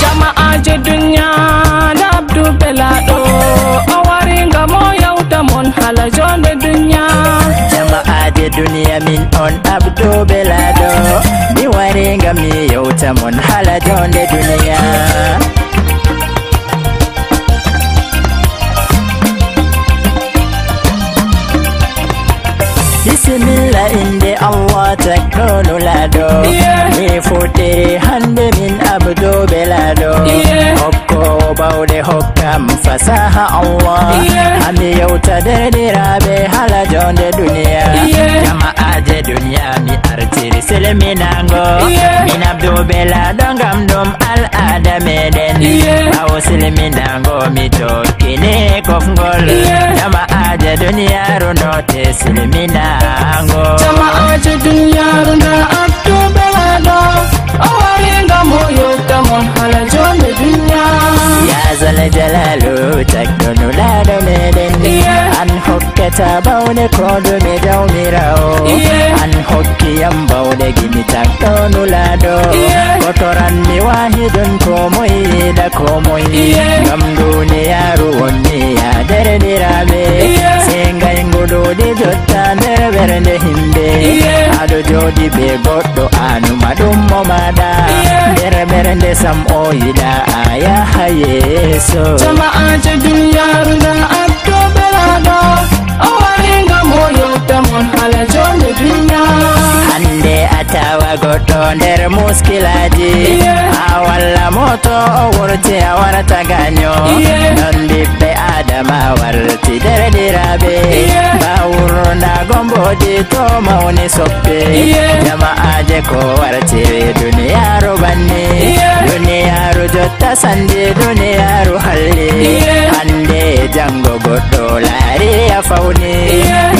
Jama'aje dunya da Abdou Belado awaringa mo yawta mon hala Jonde Duniya. Jama'aje dunya min on Abdou Belado mi waringa mi yawta mon hala Jonde Duniya. Bismillah inde Allah takno lado mi futi hande min Abdou Belado hokko bawde hokkam fasaha Allah ami yawta derdiraɓe hala Jonde Duniya. Jama'aje dunya mi artiri silminango min Abdou Belado ngam ɗum al'ada meɗen ɓawo silminango mi tokkini kofgol jama'aje duniyaru note silminango. Jama'aje duniyaru nda Abdou Belado awaringa mo yawta mon hala Jonde Duniya. Ya zal jalalu takno lado meɗen an hokkata bawde koɗume jawmirawo an hokkiyam bawde gimi takno lado kotoranmi wahidun komoye yiɗa komoye ngam duniyaru wonni ya derdiraɓe sengay nguɗuɗi jotta nder ɓernde himɓe aɗo joɗi be goɗɗo anuma ɗum mo maɗa nder ɓernde sam o yiɗa a yaha yeeso. Jama'aje duniyaru nda Abdou Belado awaringa mo yawta mon hala Jonde Duniya. Hande atawa goɗɗo nder muskilaji a walla moto o wurti a warata gaño non ɓiɓɓe adama warti derdiraɓe bawurna gomboɗi to mawni soppe jama'aje ko wartiri duniyaru banni duniyaru jotta sandi duniyaru halli hande jango goɗɗo laari a fawni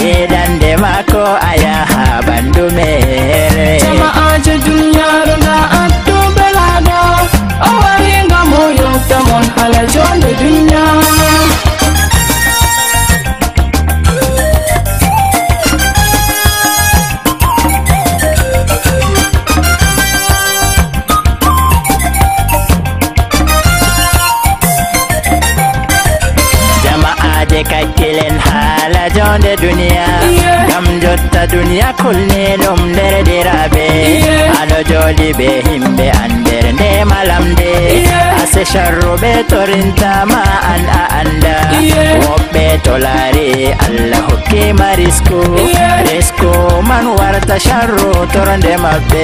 yiɗande mako a yaha bandu mere. Jama'aje duniyaru nda Abdou Belado awaringa mo yawta mon hala Jonde Duniya. Jama'aje kakkilen hala Jonde Duniya ngam jotta duniya kulni ɗum derdiraɓe aɗo joɗi be himɓe ander nde malamde ase sharruɓe torintama an a anda woɓɓe to laari Allah hokkima risku man warta sharru toronde maɓɓe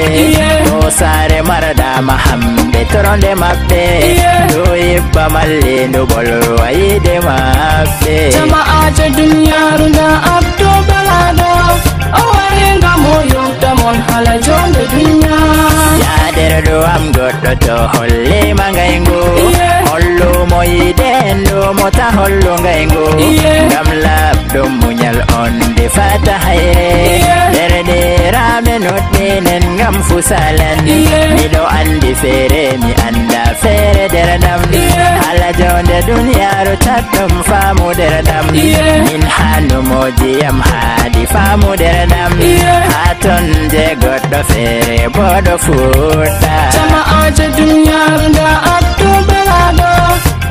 to saare marɗama hamɓe toronde maɓɓe do yibba mallindu bolwa yide maɓɓe. Jama'aje duniyaru nda Abdou Belado awaringa mo yawta mon hala Jonde Duniya. Yader do am goɗɗo to hollima ngaygu hollumo yide endumo ta hollu ngaygu ngam labɗum muñal on defata hayre derdiraɓe noɗɗinen ngam fusalan miɗo andi feere mi anda feere derdam hala Jonde Duniyaru tatɗum faamu derdam min hanumojiyam haadi faamu derdam ha ton je goɗɗo feere boɗo fuɗɗa. Jama'aje duniyaru nda Abdou Belado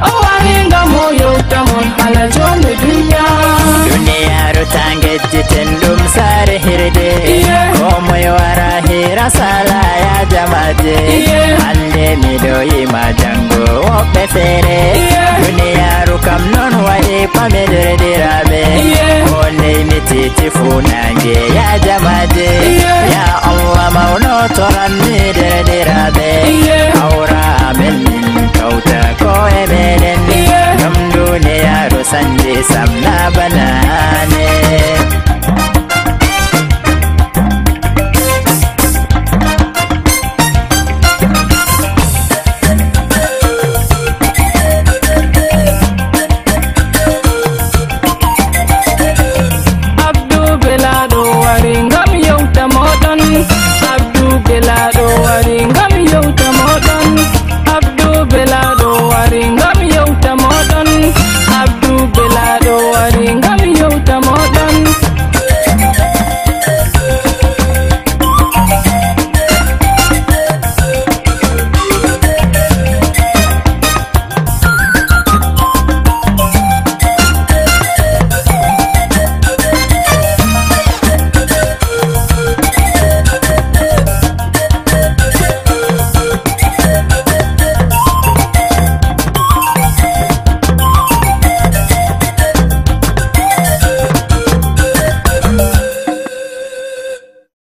awaringa mo yawta mon hala Jonde Duniya. Duniyaru tangejjiten ɗum saare hirde komoye wara hira sala ya jamaje hande miɗo yima jango woɓɓe feere duniyaru kam non waɗi pame derdiraɓe kondey mi titi fu nange ya jamaje ya Allah mawno toran